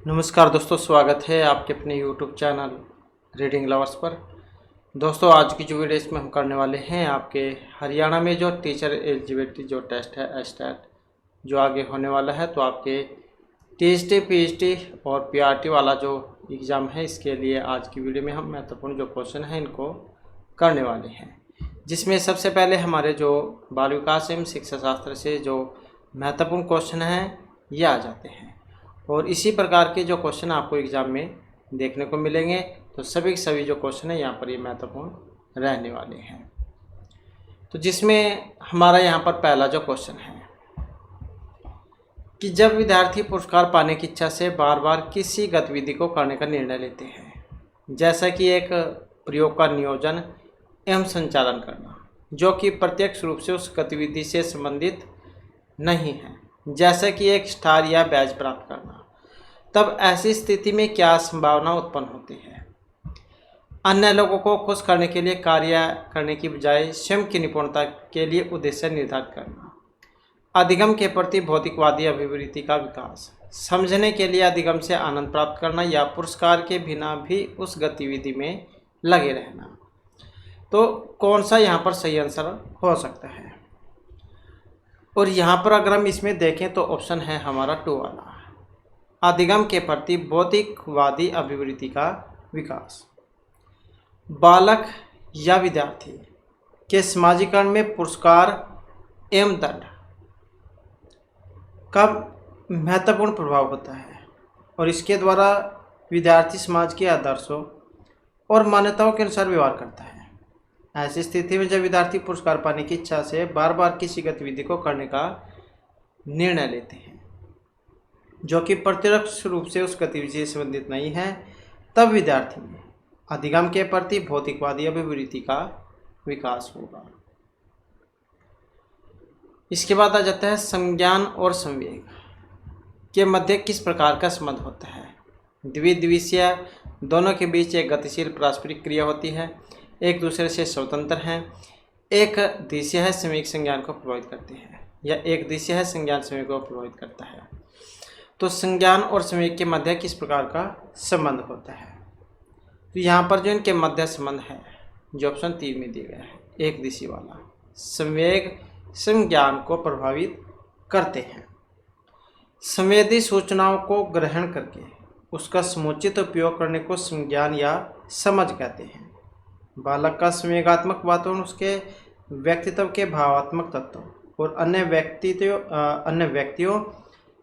नमस्कार दोस्तों, स्वागत है आपके अपने यूट्यूब चैनल रीडिंग लवर्स पर। दोस्तों, आज की जो वीडियो इसमें हम करने वाले हैं, आपके हरियाणा में जो टीचर एलिजिबिलिटी जो टेस्ट है एस्टेट जो आगे होने वाला है, तो आपके टीएसटी पीएचटी और पीआरटी वाला जो एग्ज़ाम है, इसके लिए आज की वीडियो में हम महत्वपूर्ण जो क्वेश्चन हैं इनको करने वाले हैं। जिसमें सबसे पहले हमारे जो बाल विकास एवं शिक्षा शास्त्र से जो महत्वपूर्ण क्वेश्चन हैं ये आ जाते हैं, और इसी प्रकार के जो क्वेश्चन आपको एग्ज़ाम में देखने को मिलेंगे। तो सभी के सभी जो क्वेश्चन है यहाँ पर ये महत्वपूर्ण रहने वाले हैं। तो जिसमें हमारा यहाँ पर पहला जो क्वेश्चन है कि जब विद्यार्थी पुरस्कार पाने की इच्छा से बार बार किसी गतिविधि को करने का निर्णय लेते हैं, जैसा कि एक प्रयोग का नियोजन एवं संचालन करना, जो कि प्रत्यक्ष रूप से उस गतिविधि से संबंधित नहीं है, जैसा कि एक स्टार या बैज प्राप्त करना, तब ऐसी स्थिति में क्या संभावना उत्पन्न होती है? अन्य लोगों को खुश करने के लिए कार्य करने की बजाय स्वयं की निपुणता के लिए उद्देश्य निर्धारित करना, अधिगम के प्रति भौतिकवादी अभिवृत्ति का विकास, समझने के लिए अधिगम से आनंद प्राप्त करना, या पुरस्कार के बिना भी उस गतिविधि में लगे रहना। तो कौन सा यहाँ पर सही आंसर हो सकता है? और यहाँ पर अगर हम इसमें देखें तो ऑप्शन है हमारा 2 वाला, अधिगम के प्रति भौतिकवादी अभिवृत्ति का विकास। बालक या विद्यार्थी के समाजीकरण में पुरस्कार एवं दंड का महत्वपूर्ण प्रभाव होता है, और इसके द्वारा विद्यार्थी समाज के आदर्शों और मान्यताओं के अनुसार व्यवहार करता है। ऐसी स्थिति में जब विद्यार्थी पुरस्कार पाने की इच्छा से बार बार किसी गतिविधि को करने का निर्णय लेते हैं, जो कि प्रत्यक्ष रूप से उस गतिविधि से संबंधित नहीं है, तब विद्यार्थी में अधिगम के प्रति भौतिकवादी अभिवृत्ति का विकास होगा। इसके बाद आ जाता है संज्ञान और संवेग के मध्य किस प्रकार का संबंध होता है? द्विदिवसीय दोनों के बीच एक गतिशील पारस्परिक क्रिया होती है, एक दूसरे से स्वतंत्र हैं। एक दिशीय है संवेग संज्ञान को प्रभावित करते हैं, या एक दिशीय है संज्ञान संवेग को प्रभावित करता है। तो संज्ञान और संवेग के मध्य किस प्रकार का संबंध होता है? तो यहाँ पर जो इनके मध्य संबंध है, जो ऑप्शन 3 में दिया गया है, एक दिशीय वाला, संवेग संज्ञान को प्रभावित करते हैं। संवेदी सूचनाओं को ग्रहण करके उसका समुचित उपयोग करने को संज्ञान या समझ कहते हैं। बालक का संवेगात्मक वातावरण उसके व्यक्तित्व के भावात्मक तत्वों और अन्य व्यक्तियों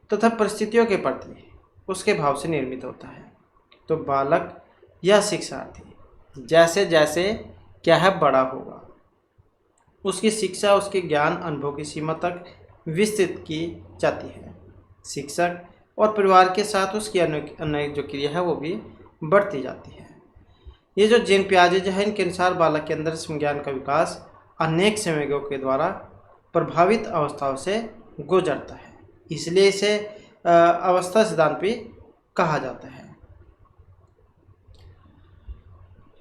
तथा परिस्थितियों के प्रति उसके भाव से निर्मित होता है। तो बालक या शिक्षार्थी जैसे जैसे क्या है बड़ा होगा, उसकी शिक्षा उसके ज्ञान अनुभव की सीमा तक विस्तृत की जाती है। शिक्षक और परिवार के साथ उसकी अन्य जो क्रिया है वो भी बढ़ती जाती है। ये जो जीन पियाजे जो है, इनके अनुसार बालक के अंदर संज्ञान का विकास अनेक संवेगों के द्वारा प्रभावित अवस्थाओं से गुजरता है, इसलिए इसे अवस्था सिद्धांत भी कहा जाता है।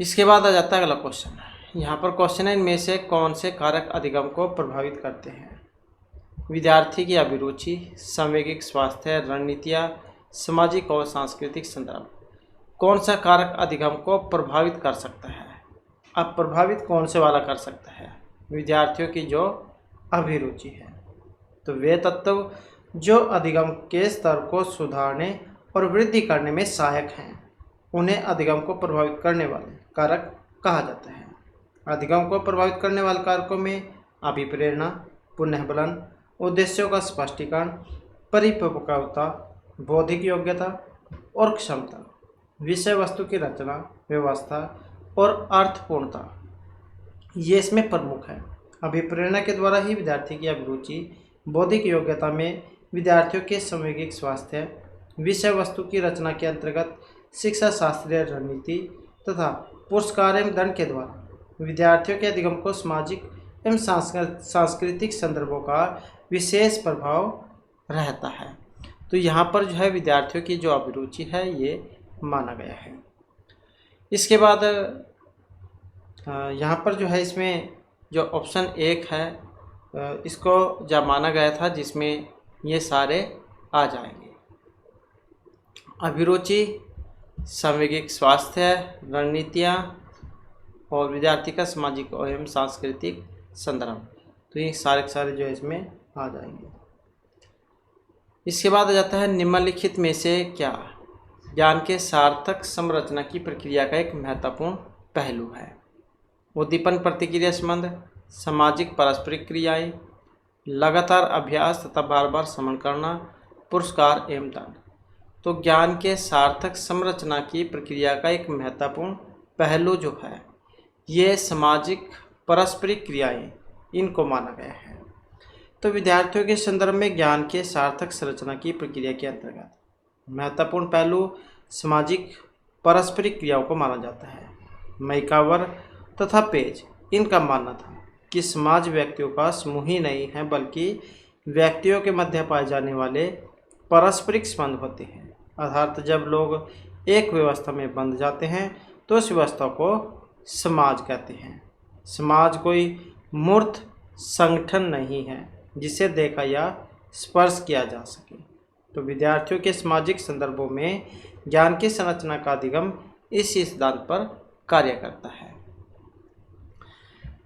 इसके बाद आ जाता है अगला क्वेश्चन। यहाँ पर क्वेश्चन है, इनमें से कौन से कारक अधिगम को प्रभावित करते हैं? विद्यार्थी की अभिरुचि, सामूहिक स्वास्थ्य, रणनीतियाँ, सामाजिक और सांस्कृतिक संदर्भ। कौन सा कारक अधिगम को प्रभावित कर सकता है? अब प्रभावित कौन से वाला कर सकता है? विद्यार्थियों की जो अभिरुचि है, तो वे तत्व जो अधिगम के स्तर को सुधारने और वृद्धि करने में सहायक हैं, उन्हें अधिगम को प्रभावित करने वाले कारक कहा जाता है। अधिगम को प्रभावित करने वाले कारकों में अभिप्रेरणा, पुनःबलन, उद्देश्यों का स्पष्टीकरण, परिपक्वता, बौद्धिक योग्यता और क्षमता, विषय वस्तु की रचना, व्यवस्था और अर्थपूर्णता, ये इसमें प्रमुख है। अभिप्रेरणा के द्वारा ही विद्यार्थी की अभिरुचि, बौद्धिक योग्यता में विद्यार्थियों के सामूहिक स्वास्थ्य, विषय वस्तु की रचना के अंतर्गत शिक्षा शास्त्रीय रणनीति तथा पुरस्कार एवं दंड के द्वारा विद्यार्थियों के अधिगम को सामाजिक एवं सांस्कृतिक संदर्भों का विशेष प्रभाव रहता है। तो यहाँ पर जो है विद्यार्थियों की जो अभिरुचि है ये माना गया है। इसके बाद यहाँ पर जो है इसमें जो ऑप्शन 1 है इसको जब माना गया था, जिसमें ये सारे आ जाएंगे। अभिरुचि, सामूहिक स्वास्थ्य, रणनीतियाँ और विद्यार्थी का सामाजिक एवं सांस्कृतिक संदर्भ। तो ये सारे के सारे जो है इसमें आ जाएंगे। इसके बाद आ जाता है निम्नलिखित में से क्या ज्ञान के सार्थक संरचना की प्रक्रिया का एक महत्वपूर्ण पहलू है। उद्दीपन प्रतिक्रिया संबंध, सामाजिक पारस्परिक क्रियाएं, लगातार अभ्यास तथा बार बार स्मरण करना, पुरस्कार एवं दंड। तो ज्ञान के सार्थक संरचना की प्रक्रिया का एक महत्वपूर्ण पहलू जो है ये सामाजिक पारस्परिक क्रियाएं, इनको माना गया है। तो विद्यार्थियों के संदर्भ में ज्ञान के सार्थक संरचना की प्रक्रिया के अंतर्गत महत्वपूर्ण पहलू सामाजिक पारस्परिक क्रियाओं को माना जाता है। मैकावर तथा पेज इनका मानना था कि समाज व्यक्तियों का समूह ही नहीं है बल्कि व्यक्तियों के मध्य पाए जाने वाले पारस्परिक संबंध होते हैं। अर्थात जब लोग एक व्यवस्था में बंध जाते हैं तो उस व्यवस्था को समाज कहते हैं। समाज कोई मूर्त संगठन नहीं है जिसे देखा या स्पर्श किया जा सके। तो विद्यार्थियों के सामाजिक संदर्भों में ज्ञान की संरचना का अधिगम इस सिद्धांत पर कार्य करता है।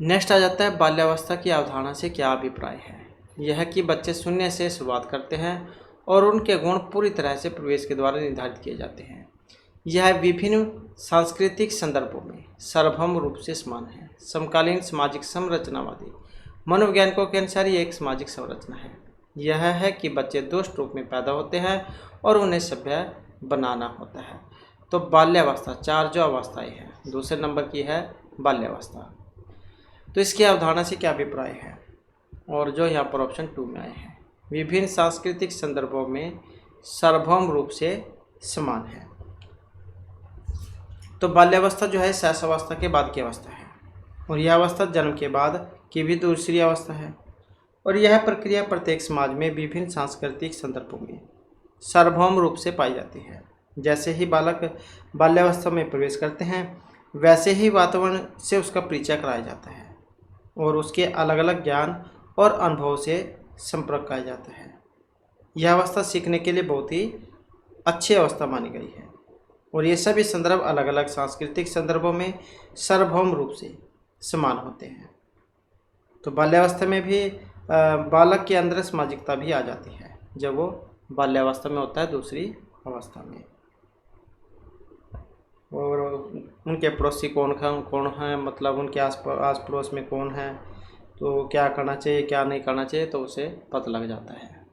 नेक्स्ट आ जाता है बाल्यावस्था की अवधारणा से क्या अभिप्राय है। यह कि बच्चे शून्य से शुरुआत करते हैं और उनके गुण पूरी तरह से प्रवेश के द्वारा निर्धारित किए जाते हैं। यह विभिन्न सांस्कृतिक संदर्भों में सार्वभौम रूप से समान है। समकालीन सामाजिक संरचनावादी मनोवैज्ञानिकों के अनुसार ये एक सामाजिक संरचना है। यह है कि बच्चे दुष्ट रूप में पैदा होते हैं और उन्हें सभ्य बनाना होता है। तो बाल्यावस्था, चार जो अवस्थाएं हैं, दूसरे नंबर की है बाल्यावस्था। तो इसकी अवधारणा से क्या अभिप्राय है और जो यहाँ पर ऑप्शन 2 में आए हैं, विभिन्न सांस्कृतिक संदर्भों में सार्वभौम रूप से समान है। तो बाल्यावस्था जो है शैशवावस्था के बाद की अवस्था है और यह अवस्था जन्म के बाद की भी दूसरी अवस्था है और यह प्रक्रिया प्रत्येक समाज में विभिन्न सांस्कृतिक संदर्भों में सार्वभौम रूप से पाई जाती है। जैसे ही बालक बाल्यावस्था में प्रवेश करते हैं वैसे ही वातावरण से उसका परिचय कराया जाता है और उसके अलग अलग ज्ञान और अनुभव से संपर्क कराया जाता है। यह अवस्था सीखने के लिए बहुत ही अच्छी अवस्था मानी गई है और ये सभी संदर्भ अलग अलग सांस्कृतिक संदर्भों में सार्वभौम रूप से समान होते हैं। तो बाल्यावस्था में भी बालक के अंदर सामाजिकता भी आ जाती है जब वो बाल्यावस्था में होता है दूसरी अवस्था में। और उनके पड़ोसी कौन है, मतलब उनके आस पड़ोस में कौन है, तो क्या करना चाहिए क्या नहीं करना चाहिए, तो उसे पता लग जाता है।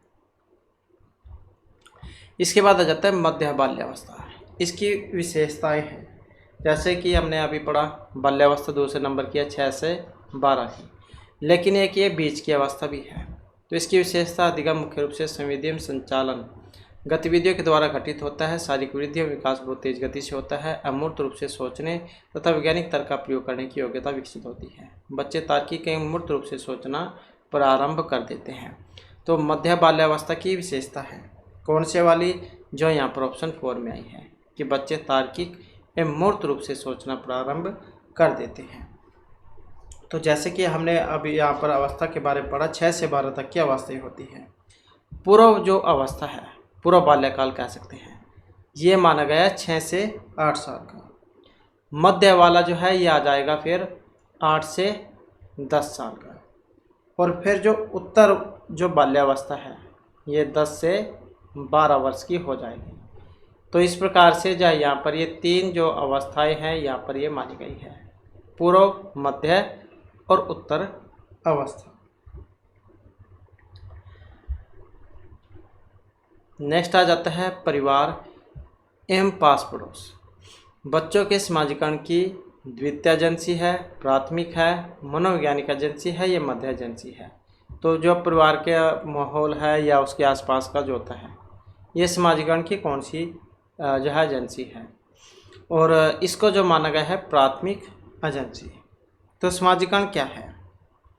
इसके बाद आ जाता है मध्य बाल्यावस्था। इसकी विशेषताएं हैं जैसे कि हमने अभी पढ़ा बाल्यावस्था दूसरे नंबर की है 6 से 12 की, लेकिन एक ये बीच की अवस्था भी है। तो इसकी विशेषता अधिगम मुख्य रूप से संवेदी संचालन गतिविधियों के द्वारा घटित होता है। शारीरिक वृद्धि और विकास बहुत तेज गति से होता है। अमूर्त रूप से सोचने तथा वैज्ञानिक तर्क का प्रयोग करने की योग्यता विकसित होती है। बच्चे तार्किक एवं मूर्त रूप से सोचना प्रारंभ कर देते हैं। तो मध्य बाल्यावस्था की विशेषता है कौन से वाली, जो यहाँ पर ऑप्शन 4 में आई है कि बच्चे तार्किक एवं मूर्त रूप से सोचना प्रारंभ कर देते हैं। तो जैसे कि हमने अभी यहाँ पर अवस्था के बारे में पढ़ा 6 से 12 तक की अवस्थाएं होती है। पूर्व जो अवस्था है, पूर्व बाल्यकाल कह सकते हैं, ये माना गया 6 से 8 साल का। मध्य वाला जो है ये आ जाएगा फिर 8 से 10 साल का। और फिर जो उत्तर जो बाल्यावस्था है ये 10 से 12 वर्ष की हो जाएगी। तो इस प्रकार से जो यहाँ पर ये 3 जो अवस्थाएं हैं यहाँ पर ये मानी गई है, पूर्व, मध्य और उत्तर अवस्था। नेक्स्ट आ जाता है परिवार एवं पास पड़ोस। बच्चों के सामाजिकरण की द्वितीय एजेंसी है, प्राथमिक है, मनोवैज्ञानिक एजेंसी है, ये मध्य एजेंसी है। तो जो परिवार के माहौल है या उसके आसपास का जो होता है ये सामाजिकरण की कौन सी जो है एजेंसी है, और इसको जो माना गया है प्राथमिक एजेंसी। तो सामाजिकरण क्या है,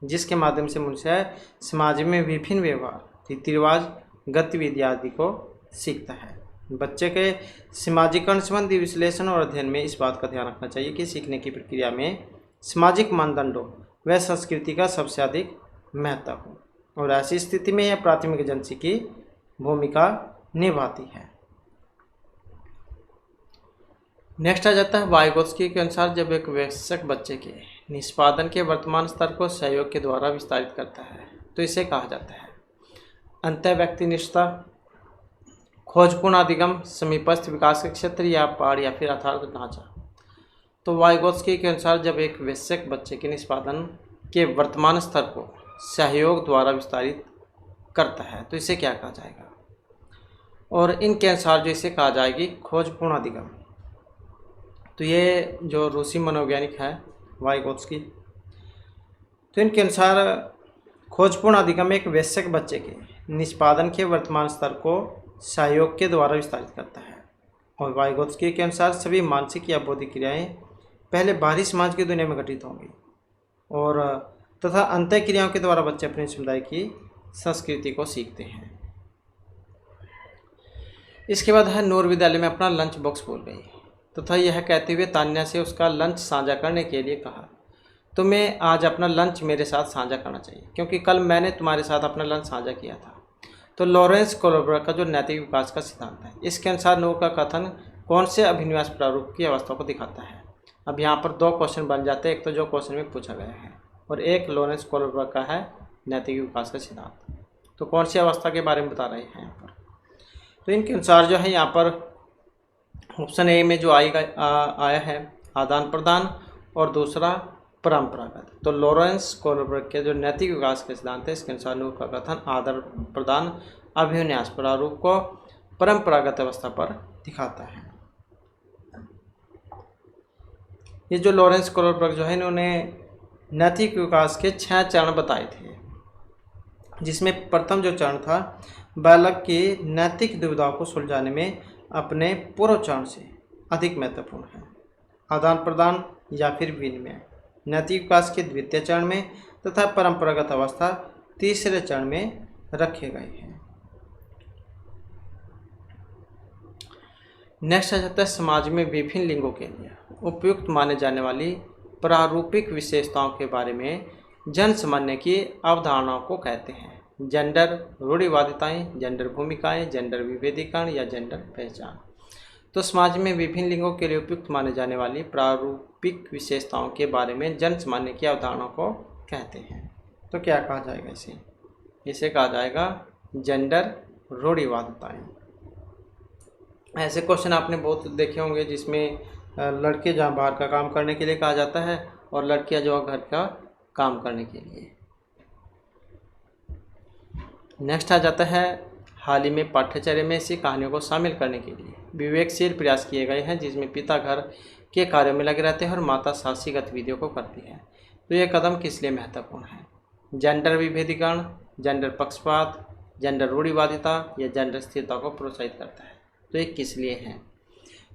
जिसके माध्यम से मनुष्य समाज में विभिन्न व्यवहार, रीति रिवाज, गतिविधि आदि को सीखता है। बच्चे के सामाजिकरण संबंधी विश्लेषण और अध्ययन में इस बात का ध्यान रखना चाहिए कि सीखने की प्रक्रिया में सामाजिक मानदंडों व संस्कृति का सबसे अधिक महत्व हो, और ऐसी स्थिति में यह प्राथमिक एजेंसी की भूमिका निभाती है। नेक्स्ट आ जाता है वाइगोत्स्की के अनुसार जब एक वयस्क बच्चे के निष्पादन के वर्तमान स्तर को सहयोग के द्वारा विस्तारित करता है तो इसे कहा जाता है अंतःव्यक्तिनिष्ठता, खोजपूर्ण अधिगम, समीपस्थ विकास के क्षेत्र या पाड़ या फिर यथार्थ ढांचा। तो वाइगोत्स्की के अनुसार जब एक वयस्क बच्चे के निष्पादन के वर्तमान स्तर को सहयोग द्वारा विस्तारित करता है तो इसे क्या कहा जाएगा, और इनके अनुसार जो इसे कहा जाएगी खोजपूर्ण अधिगम। तो ये जो रूसी मनोवैज्ञानिक है वाइगोत्स्की, तो इनके अनुसार खोजपूर्ण अधिगम एक वयस्क बच्चे के निष्पादन के वर्तमान स्तर को सहयोग के द्वारा विस्तारित करता है। और वाइगोत्स्की के अनुसार सभी मानसिक या बौद्धिक क्रियाएं पहले बाहरी समाज की दुनिया में घटित होंगी और तथा अंतः क्रियाओं के द्वारा बच्चे अपने समुदाय की संस्कृति को सीखते हैं। इसके बाद है नूर विद्यालय में अपना लंच बॉक्स भूल गई तथा यह कहते हुए तान्या से उसका लंच साझा करने के लिए कहा, तुम्हें आज अपना लंच मेरे साथ साझा करना चाहिए क्योंकि कल मैंने तुम्हारे साथ अपना लंच साझा किया था। तो लॉरेंस कोहलबर्ग का जो नैतिक विकास का सिद्धांत है, इसके अनुसार नूर का कथन कौन से अभिनिवेश प्रारूप की अवस्था को दिखाता है। अब यहाँ पर दो क्वेश्चन बन जाते हैं, एक तो जो क्वेश्चन में पूछा गया है और एक लॉरेंस कोहलबर्ग का है नैतिक विकास का सिद्धांत। तो कौन सी अवस्था के बारे में बता रहे हैं यहाँ पर। तो इनके अनुसार जो है यहाँ पर ऑप्शन ए में जो आया है आदान प्रदान और दूसरा परंपरागत। तो लॉरेंस कोहलबर्ग के जो नैतिक विकास के सिद्धांत है, इसके अनुसार नूर का कथन आदान प्रदान अभिविन्यास प्रारूप को परंपरागत अवस्था पर दिखाता है। ये जो लॉरेंस कोहलबर्ग जो है इन्होंने नैतिक विकास के 6 चरण बताए थे, जिसमें प्रथम जो चरण था बालक की नैतिक दुविधाओं को सुलझाने में अपने पूर्व चरण से अधिक महत्वपूर्ण है। आदान प्रदान या फिर विनिमय नैतिक विकास के द्वितीय चरण में तथा परंपरागत अवस्था तीसरे चरण में रखे गए हैं। नेक्स्ट आ जाता है समाज में विभिन्न लिंगों के लिए उपयुक्त माने जाने वाली प्रारूपिक विशेषताओं के बारे में जन सामान्य की अवधारणाओं को कहते हैं। जेंडर रूढ़िवादिताएं, जेंडर भूमिकाएं, जेंडर विभेदीकरण या जेंडर पहचान। तो समाज में विभिन्न लिंगों के लिए उपयुक्त माने जाने वाली प्रारूपिक विशेषताओं के बारे में जन सामान्य की अवधारणाओं को कहते हैं। तो क्या कहा जाएगा इसे कहा जाएगा जेंडर रूढ़िवादिताएं। ऐसे क्वेश्चन आपने बहुत देखे होंगे जिसमें लड़के जहाँ बाहर का काम करने के लिए कहा जाता है और लड़कियाँ जो घर का काम करने के लिए। नेक्स्ट आ जाता है हाल ही में पाठ्यचर्या में ऐसी कहानियों को शामिल करने के लिए विवेकशील प्रयास किए गए हैं, जिसमें पिता घर के कार्यों में लगे रहते हैं और माता साहसी गतिविधियों को करती है। तो ये कदम किस लिए महत्वपूर्ण है? जेंडर विभेदीकरण, जेंडर पक्षपात, जेंडर रूढ़िवादिता या जेंडर स्थिरता को प्रोत्साहित करता है। तो ये किस लिए है?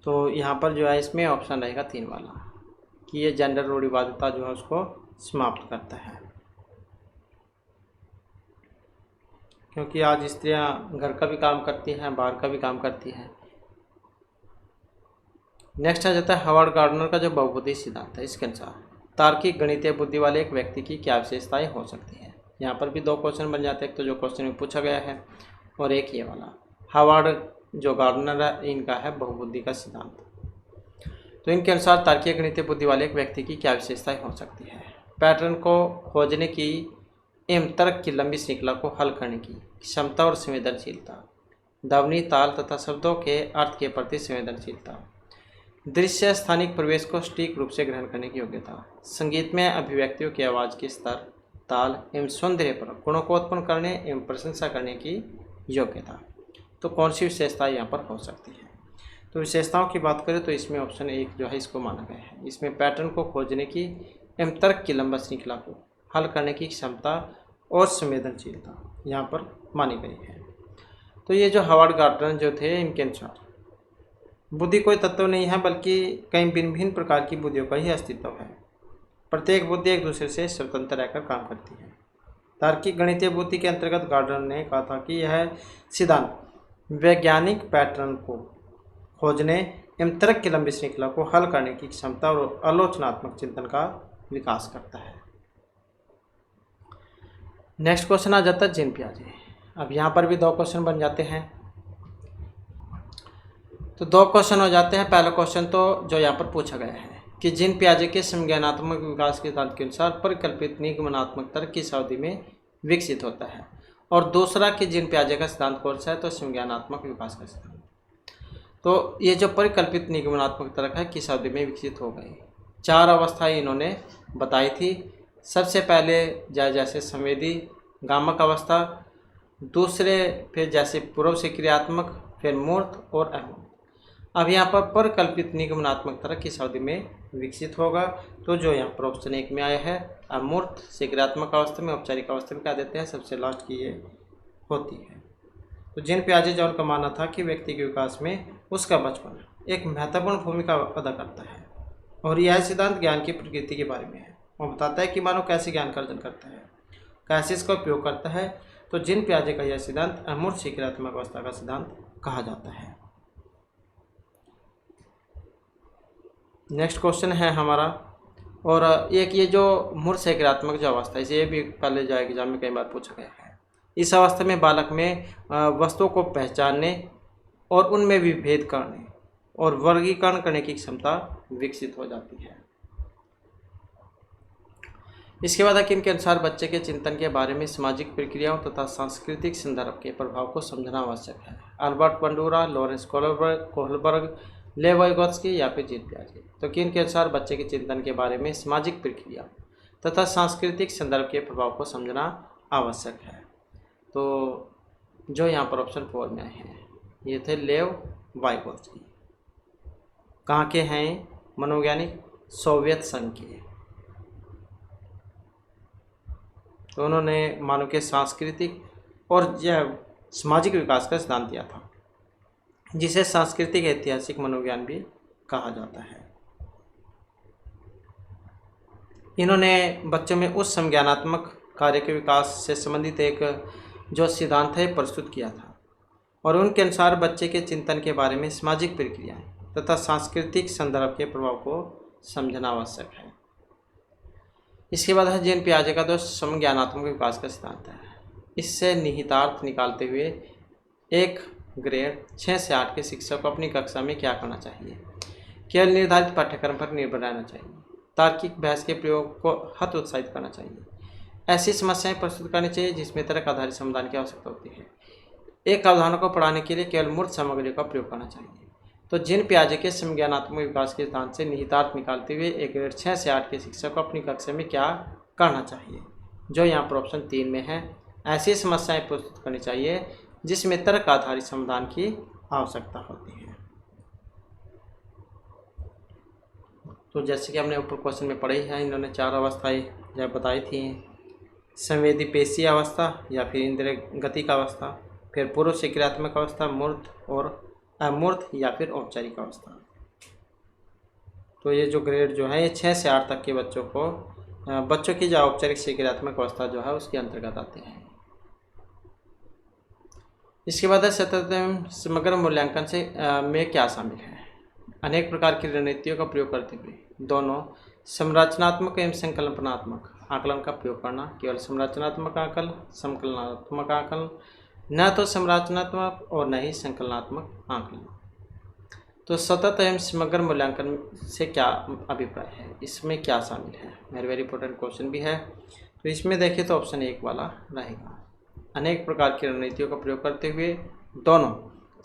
तो यहाँ पर जो है इसमें ऑप्शन रहेगा 3 वाला कि ये जेंडर रूढ़िवादिता जो है उसको समाप्त करता है, क्योंकि आज स्त्रियां घर का भी काम करती हैं, बाहर का भी काम करती हैं। नेक्स्ट आ जाता है हावर्ड गार्डनर का जो बहुबुद्धि सिद्धांत है, इसके अनुसार तार्किक गणितीय बुद्धि वाले एक व्यक्ति की क्या विशेषताएं हो सकती हैं। यहाँ पर भी 2 क्वेश्चन बन जाते हैं, एक तो जो क्वेश्चन में पूछा गया है और एक ये वाला। हावर्ड जो गार्डनर है इनका है बहुबुद्धि का सिद्धांत। तो इनके अनुसार तार्किक गणितीय बुद्धि वाले एक व्यक्ति की क्या विशेषताएं हो सकती है? पैटर्न को खोजने की एवं तर्क की लंबी श्रृंखला को हल करने की क्षमता और संवेदनशीलता, ध्वनि, ताल तथा शब्दों के अर्थ के प्रति संवेदनशीलता, दृश्य स्थानिक परिवेश को सटीक रूप से ग्रहण करने की योग्यता, संगीतमय अभिव्यक्तियों की आवाज़ के स्तर, ताल एवं सौंदर्य पर गुणों को उत्पन्न करने एवं प्रशंसा करने की योग्यता। तो कौन सी विशेषता यहाँ पर हो सकती है? तो विशेषताओं की बात करें तो इसमें ऑप्शन 1 जो है इसको माना गया है। इसमें पैटर्न को खोजने की एवं तर्क की लंबा श्रृंखला को हल करने की क्षमता और संवेदनशीलता यहाँ पर मानी गई है। तो ये जो हावर्ड गार्डनर जो थे इनके अनुसार बुद्धि कोई तत्व नहीं है, बल्कि कई भिन्न भिन्न प्रकार की बुद्धियों का ही अस्तित्व है। प्रत्येक बुद्धि एक दूसरे से स्वतंत्र रहकर काम करती है। तार्किक गणितीय बुद्धि के अंतर्गत गार्डनर ने कहा था कि यह सिद्धांत वैज्ञानिक पैटर्न को खोजने एवं तर्क की लंबी श्रृंखला को हल करने की क्षमता और आलोचनात्मक चिंतन का विकास करता है। नेक्स्ट क्वेश्चन आ जाता है जीन पियाजे। अब यहाँ पर भी 2 क्वेश्चन बन जाते हैं। तो 2 क्वेश्चन हो जाते हैं। पहला क्वेश्चन तो जो यहाँ पर पूछा गया है कि जिन पियाजे के संज्ञानात्मक विकास के सिद्धांत के अनुसार परिकल्पित निगमनात्मक तर्क किस अवधि में विकसित होता है, और दूसरा कि जिन पियाजे का सिद्धांत कौन सा है, तो संज्ञानात्मक विकास का सिद्धांत। तो ये जो परिकल्पित निगमनात्मक तर्क है किस अवधि में विकसित हो गए, 4 अवस्थाएं इन्होंने बताई थी। सबसे पहले जैसे संवेदी गामक अवस्था, दूसरे फिर जैसे पूर्व से क्रियात्मक, फिर मूर्त और अमूर्त। अब यहाँ पर परिकल्पित निगमनात्मक तर्क किस अवधि में विकसित होगा, तो जो यहाँ पर ऑप्शन 1 में आया है अमूर्त से क्रियात्मक अवस्था में, औपचारिक अवस्था में क्या देते हैं, सबसे लास्ट की ये होती है। तो जिन पियाजे जॉन का मानना था कि व्यक्ति के विकास में उसका बचपन एक महत्वपूर्ण भूमिका अदा करता है, और यह सिद्धांत ज्ञान की प्रकृति के बारे में है। वो बताता है कि मानव कैसे ज्ञान का अर्जन करता है, कैसे इसका उपयोग करता है। तो जिन पियाजे का यह सिद्धांत अमूर्त से क्रियात्मक अवस्था का सिद्धांत कहा जाता है। नेक्स्ट क्वेश्चन है हमारा, और एक ये जो मूर्त से क्रियात्मक जो अवस्था है, इसे भी पहले जो एग्जाम में कई बार पूछा गया है। इस अवस्था में बालक में वस्तुओं को पहचानने और उनमें भी भेद करने और वर्गीकरण करने की क्षमता विकसित हो जाती है। इसके बाद है कि इनके अनुसार बच्चे के चिंतन के बारे में सामाजिक प्रक्रियाओं तथा सांस्कृतिक संदर्भ के प्रभाव को समझना आवश्यक है। अल्बर्ट बंडूरा, लॉरेंस कोहलबर्ग, लेव वाइगोत्स्की या फिर जीन पियाजे। तो कि इनके अनुसार बच्चे के चिंतन के बारे में सामाजिक प्रक्रिया तथा सांस्कृतिक संदर्भ के प्रभाव को समझना आवश्यक है। तो जो यहाँ पर ऑप्शन 4 में आए हैं ये थे लेव वाइगोत्स्की। कहाँ के हैं मनोवैज्ञानिक, सोवियत संघ के। तो उन्होंने मानव के सांस्कृतिक और यह सामाजिक विकास का सिद्धांत दिया था, जिसे सांस्कृतिक ऐतिहासिक मनोविज्ञान भी कहा जाता है। इन्होंने बच्चों में उस संज्ञानात्मक कार्य के विकास से संबंधित एक जो सिद्धांत है प्रस्तुत किया था, और उनके अनुसार बच्चे के चिंतन के बारे में सामाजिक प्रक्रियाएं तथा सांस्कृतिक संदर्भ के प्रभाव को समझना आवश्यक है। इसके बाद है जीन पियाजे का जो संज्ञानात्मक विकास का सिद्धांत है। इससे निहितार्थ निकालते हुए एक ग्रेड 6 से 8 के शिक्षक को अपनी कक्षा में क्या करना चाहिए, केवल निर्धारित पाठ्यक्रम पर निर्भर रहना चाहिए, तार्किक बहस के प्रयोग को हतोत्साहित करना चाहिए, ऐसी समस्याएं प्रस्तुत करनी चाहिए जिसमें तर्क आधारित समाधान की आवश्यकता होती है, एक अवधारणा को पढ़ाने के लिए केवल मूर्त सामग्री का प्रयोग करना चाहिए। तो जीन पियाजे के संज्ञानात्मक विकास के सिद्धांत से निहितार्थ निकालते हुए एक ग्रेड 6 से 8 के शिक्षक को अपनी कक्षा में क्या करना चाहिए, जो यहाँ पर ऑप्शन 3 में है, ऐसी समस्याएं प्रस्तुत करनी चाहिए जिसमें तर्क आधारित समाधान की आवश्यकता होती है। तो जैसे कि हमने ऊपर क्वेश्चन में पढ़ी है, इन्होंने 4 अवस्थाएं जब बताई थी, संवेदी पेशीय अवस्था या फिर इंद्रिय गति का अवस्था, फिर पूर्व से क्रियात्मक अवस्था, मूर्त और अमूर्त या फिर औपचारिक अवस्था। तो ये जो ग्रेड जो है ये 6 से 8 तक के बच्चों की जो औपचारिक से क्रियात्मक अवस्था जो है उसके अंतर्गत आते हैं। इसके बाद है सतत एवं समग्र मूल्यांकन से में क्या शामिल है। अनेक प्रकार की रणनीतियों का प्रयोग करते हुए दोनों संरचनात्मक एवं संकल्पनात्मक आकलन का प्रयोग करना, केवल संरचनात्मक आकलन, संकलनात्मक आकलन, न तो संरचनात्मक और न ही संकलनात्मक आकलन। तो सतत एवं समग्र मूल्यांकन से क्या अभिप्राय है, इसमें क्या शामिल है, वेरी वेरी इंपॉर्टेंट क्वेश्चन भी है। तो इसमें देखिए तो ऑप्शन 1 वाला रहेगा, अनेक प्रकार की रणनीतियों का प्रयोग करते हुए दोनों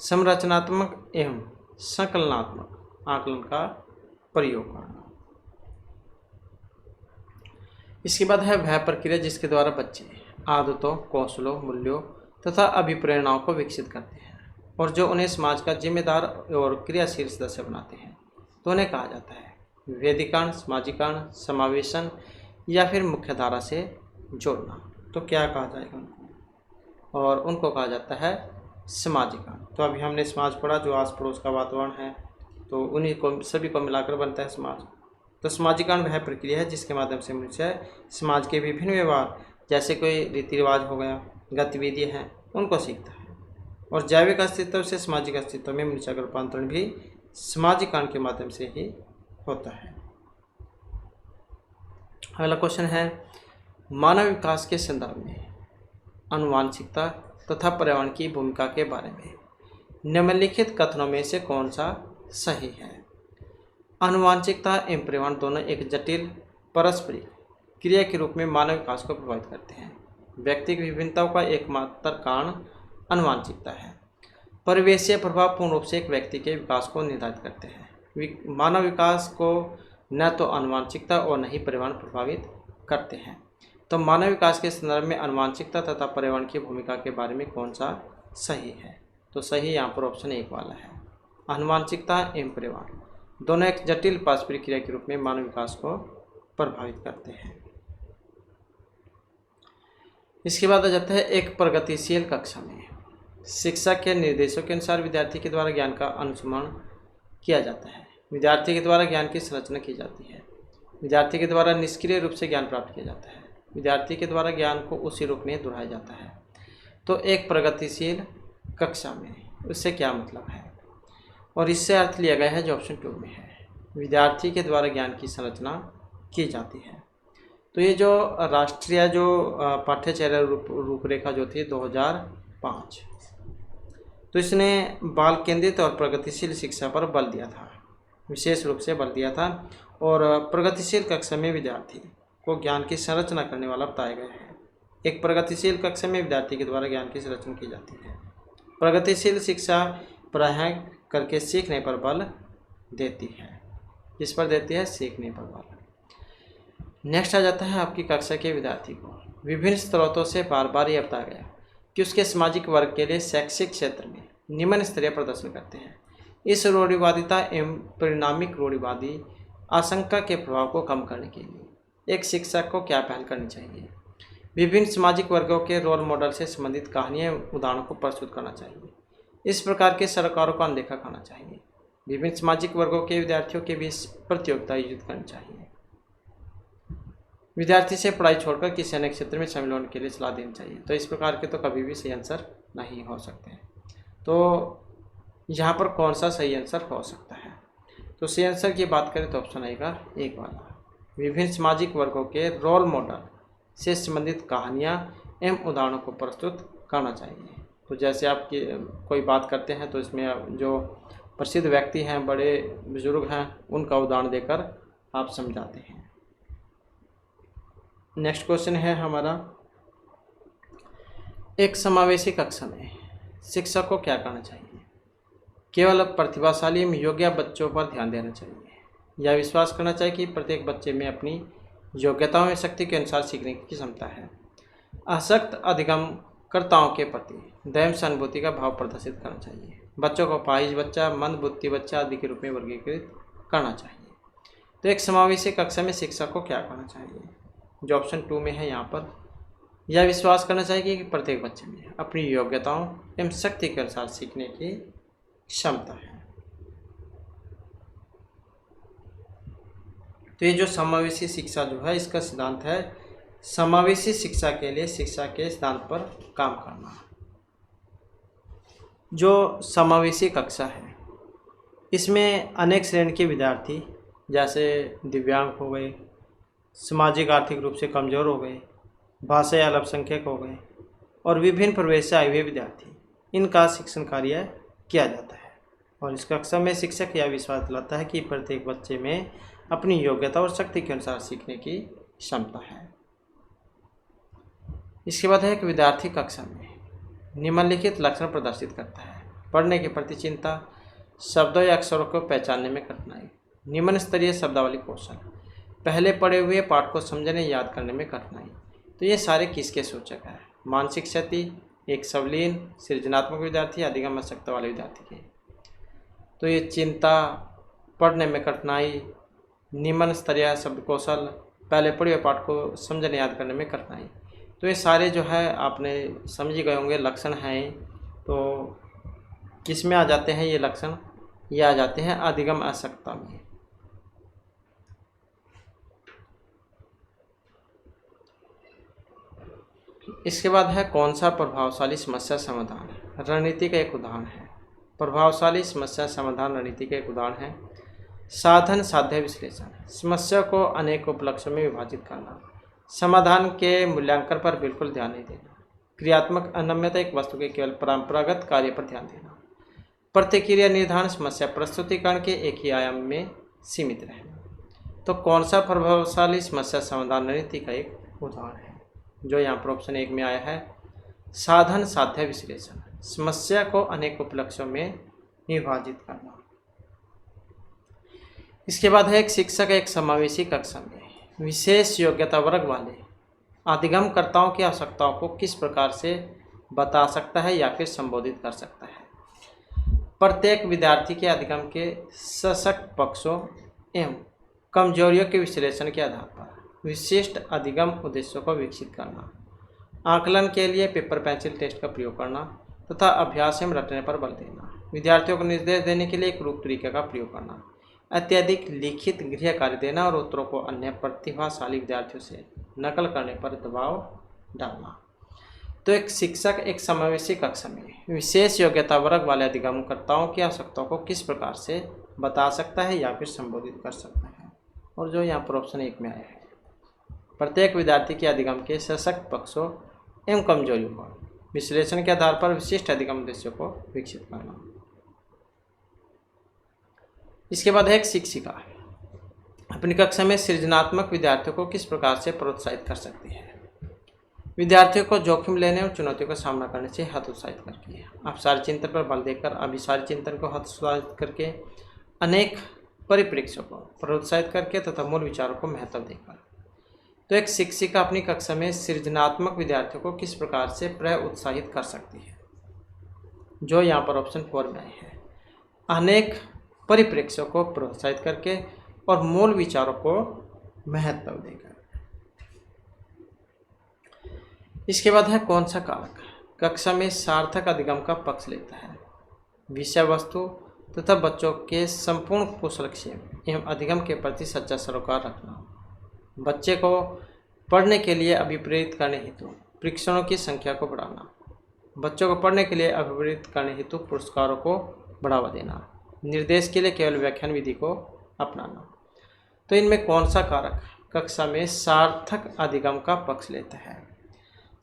संरचनात्मक एवं संकलनात्मक आकलन का प्रयोग करना। इसके बाद है वह प्रक्रिया जिसके द्वारा बच्चे आदतों, कौशलों, मूल्यों तथा अभिप्रेरणाओं को विकसित करते हैं और जो उन्हें समाज का जिम्मेदार और क्रियाशील सदस्य बनाते हैं। तो उन्हें कहा जाता है विभेदीकरण, समाजीकरण, समावेशन या फिर मुख्यधारा से जोड़ना। तो क्या कहा जाएगा उनको, और उनको कहा जाता है समाजीकरण। तो अभी हमने समाज पढ़ा, जो आस पड़ोस का वातावरण है, तो उन्हीं को सभी को मिलाकर बनता है समाज। तो समाजीकरण वह प्रक्रिया है जिसके माध्यम से मनुष्य समाज के विभिन्न व्यवहार, जैसे कोई रीति रिवाज हो गया, गतिविधियाँ हैं, उनको सीखता है। और जैविक अस्तित्व से सामाजिक अस्तित्व में मनुष्य का रूपांतरण भी समाजीकरण के माध्यम से ही होता है। अगला क्वेश्चन है मानव विकास के संदर्भ में आनुवांशिकता तथा पर्यावरण की भूमिका के बारे में निम्नलिखित कथनों में से कौन सा सही है? आनुवांशिकता एवं परिवहन दोनों एक जटिल पारस्परिक क्रिया के रूप में मानव विकास को प्रभावित करते हैं। व्यक्तिगत विभिन्नताओं का एकमात्र कारण आनुवांशिकता है। परिवेशीय प्रभाव पूर्ण रूप से एक व्यक्ति के विकास को निर्धारित करते हैं। मानव विकास को न तो आनुवांशिकता और न ही परिवहन प्रभावित करते हैं। तो मानव विकास के संदर्भ में आनुवांशिकता तथा परिवहन की भूमिका के बारे में कौन सा सही है? तो सही यहाँ पर ऑप्शन 1 वाला है। आनुवांशिकता एवं परिवहन दोनों एक जटिल पारस्परिक क्रिया के रूप में मानव विकास को प्रभावित करते हैं। इसके बाद आ जाता है एक प्रगतिशील कक्षा में शिक्षक के निर्देशों के अनुसार विद्यार्थी के द्वारा ज्ञान का अनुसरण किया जाता है। विद्यार्थी के द्वारा ज्ञान की संरचना की जाती है। विद्यार्थी के द्वारा निष्क्रिय रूप से ज्ञान प्राप्त किया जाता है। विद्यार्थी के द्वारा ज्ञान को उसी रूप में दोहराया जाता है। तो एक प्रगतिशील कक्षा में उससे क्या मतलब है? और इससे अर्थ लिया गया है जो ऑप्शन 2 में है, विद्यार्थी के द्वारा ज्ञान की संरचना की जाती है। तो ये जो राष्ट्रीय जो पाठ्यचर्या रूपरेखा जो थी 2005, तो इसने बाल केंद्रित और प्रगतिशील शिक्षा पर बल दिया था, विशेष रूप से बल दिया था। और प्रगतिशील कक्षा में विद्यार्थी को ज्ञान की संरचना करने वाला बताया गया है। एक प्रगतिशील कक्षा में विद्यार्थी के द्वारा ज्ञान की संरचना की जाती है। प्रगतिशील शिक्षा प्रायः करके सीखने पर बल देती है। किस पर देती है? सीखने पर बल। नेक्स्ट आ जाता है आपकी कक्षा के विद्यार्थी को विभिन्न स्रोतों से बार बार यह बताया गया कि उसके सामाजिक वर्ग के लिए शैक्षिक क्षेत्र में निम्न स्तरीय प्रदर्शन करते हैं। इस रूढ़िवादिता एवं परिणामिक रूढ़िवादी आशंका के प्रभाव को कम करने के लिए एक शिक्षक को क्या पहल करनी चाहिए? विभिन्न सामाजिक वर्गों के रोल मॉडल से संबंधित कहानियाँ उदाहरणों को प्रस्तुत करना चाहिए। इस प्रकार के सरोकारों का अनदेखा करना चाहिए। विभिन्न सामाजिक वर्गों के विद्यार्थियों के बीच प्रतियोगिता आयोजित करनी चाहिए। विद्यार्थी से पढ़ाई छोड़कर किसी अन्य क्षेत्र में शामिल होने के लिए सलाह देनी चाहिए। तो इस प्रकार के तो कभी भी सही आंसर नहीं हो सकते हैं। तो यहाँ पर कौन सा सही आंसर हो सकता है? तो सही आंसर की बात करें तो ऑप्शन आएगा 1 वाला, विभिन्न सामाजिक वर्गों के रोल मॉडल से संबंधित कहानियाँ एवं उदाहरणों को प्रस्तुत करना चाहिए। तो जैसे आप कोई बात करते हैं तो इसमें जो प्रसिद्ध व्यक्ति हैं, बड़े बुजुर्ग हैं, उनका उदाहरण देकर आप समझाते हैं। नेक्स्ट क्वेश्चन है हमारा, एक समावेशी कक्षा में शिक्षक को क्या करना चाहिए? केवल प्रतिभाशाली एवं योग्य बच्चों पर ध्यान देना चाहिए या विश्वास करना चाहिए कि प्रत्येक बच्चे में अपनी योग्यताओं में शक्ति के अनुसार सीखने की क्षमता है? आसक्त अधिगमकर्ताओं के प्रति दयनीय सहानुभूति का भाव प्रदर्शित करना चाहिए। बच्चों को अपाहिज बच्चा, मंदबुद्धि बच्चा आदि के रूप में वर्गीकृत करना चाहिए। तो एक समावेशी कक्षा में शिक्षक को क्या करना चाहिए? जो ऑप्शन 2 में है यहाँ पर, यह विश्वास करना चाहिए कि प्रत्येक बच्चे में अपनी योग्यताओं एवं शक्ति के अनुसार सीखने की क्षमता है। तो ये जो समावेशी शिक्षा जो है, इसका सिद्धांत है समावेशी शिक्षा के लिए शिक्षा के सिद्धांत पर काम करना। जो समावेशी कक्षा है इसमें अनेक श्रेणी के विद्यार्थी, जैसे दिव्यांग हो गए, सामाजिक आर्थिक रूप से कमज़ोर हो गए, भाषाई अल्पसंख्यक हो गए और विभिन्न प्रवेश से आए हुए विद्यार्थी, इनका शिक्षण कार्य किया जाता है। और इस कक्षा में शिक्षक यह विश्वास दिलाता है कि प्रत्येक बच्चे में अपनी योग्यता और शक्ति के अनुसार सीखने की क्षमता है। इसके बाद है कि विद्यार्थी कक्षा में निम्नलिखित लक्षण प्रदर्शित करता है: पढ़ने के प्रति चिंता, शब्दों या अक्षरों को पहचानने में कठिनाई, निम्न स्तरीय शब्दावली कौशल, पहले पढ़े हुए पाठ को समझने याद करने में कठिनाई। तो ये सारे किसके सूचक हैं? मानसिक क्षति, एक संलग्न सृजनात्मक विद्यार्थी, अधिगम आवश्यकता वाले विद्यार्थी के। तो ये चिंता, पढ़ने में कठिनाई, निम्न स्तरीय शब्द कौशल, पहले पढ़े हुए पाठ को समझने याद करने में कठिनाई, तो ये सारे जो है आपने समझ गए होंगे लक्षण हैं। तो किस में आ जाते हैं ये लक्षण? ये आ जाते हैं अधिगम आवश्यकता में। इसके बाद है कौन सा प्रभावशाली समस्या समाधान रणनीति का एक उदाहरण है? प्रभावशाली समस्या समाधान रणनीति का एक उदाहरण है साधन साध्य विश्लेषण, समस्या को अनेक उपलक्ष्यों में विभाजित करना, समाधान के मूल्यांकन पर बिल्कुल ध्यान नहीं देना, क्रियात्मक अनम्यता, एक वस्तु के केवल परंपरागत कार्य पर ध्यान देना, प्रतिक्रिया निर्धारण समस्या प्रस्तुतिकरण के एक ही आयाम में सीमित रहे। तो कौन सा प्रभावशाली समस्या समाधान रणनीति का एक उदाहरण है? जो यहाँ पर ऑप्शन 1 में आया है, साधन साध्य विश्लेषण, समस्या को अनेक उपलक्ष्यों में विभाजित करना। इसके बाद है एक शिक्षक एक समावेशी कक्षा में विशेष योग्यता वर्ग वाले अधिगमकर्ताओं की आवश्यकताओं को किस प्रकार से बता सकता है या फिर संबोधित कर सकता है। प्रत्येक विद्यार्थी के अधिगम के सशक्त पक्षों एवं कमजोरियों के विश्लेषण के आधार पर विशिष्ट अधिगम उद्देश्यों को विकसित करना, आकलन के लिए पेपर पेंसिल टेस्ट का प्रयोग करना तथा अभ्यास एवं रटने पर बल देना, विद्यार्थियों को निर्देश देने के लिए एक रूपरेखा का प्रयोग करना, अत्यधिक लिखित गृह कार्य देना और उत्तरों को अन्य प्रतिभाशाली विद्यार्थियों से नकल करने पर दबाव डालना। तो एक शिक्षक एक समावेशी कक्षा में विशेष योग्यता वर्ग वाले अधिगमकर्ताओं की आवश्यकताओं को किस प्रकार से बता सकता है या फिर संबोधित कर सकता है। और जो यहाँ पर ऑप्शन 1 में आया है, प्रत्येक विद्यार्थी के अधिगम के सशक्त पक्षों एवं कमजोरियों को विश्लेषण के आधार पर विशिष्ट अधिगम उद्देश्यों को विकसित करना। इसके बाद है एक शिक्षिका अपनी कक्षा में सृजनात्मक विद्यार्थियों को किस प्रकार से प्रोत्साहित कर सकती है। विद्यार्थियों को जोखिम लेने और चुनौतियों का सामना करने से हतोत्साहित करती है, अपसारी चिंतन पर बल देकर अभिसारी चिंतन को हतोत्साहित करके, अनेक परिप्रेक्ष्यों को प्रोत्साहित करके तथा मूल विचारों को महत्व देकर। तो एक शिक्षिका अपनी कक्षा में सृजनात्मक विद्यार्थियों को किस प्रकार से प्रोत्साहित कर सकती है। जो यहाँ पर ऑप्शन 4 में आए हैं, अनेक परिप्रेक्ष्यों को प्रोत्साहित करके और मूल विचारों को महत्व देकर। इसके बाद है कौन सा कारक कक्षा में सार्थक अधिगम का पक्ष लेता है। विषय वस्तु तथा बच्चों के संपूर्ण कुशलक्षेम एवं अधिगम के प्रति सच्चा सरोकार रखना, बच्चे को पढ़ने के लिए अभिप्रेरित करने हेतु परीक्षणों की संख्या को बढ़ाना, बच्चों को पढ़ने के लिए अभिप्रेरित करने हेतु पुरस्कारों को बढ़ावा देना, निर्देश के लिए केवल व्याख्यान विधि को अपनाना। तो इनमें कौन सा कारक कक्षा में सार्थक अधिगम का पक्ष लेता है।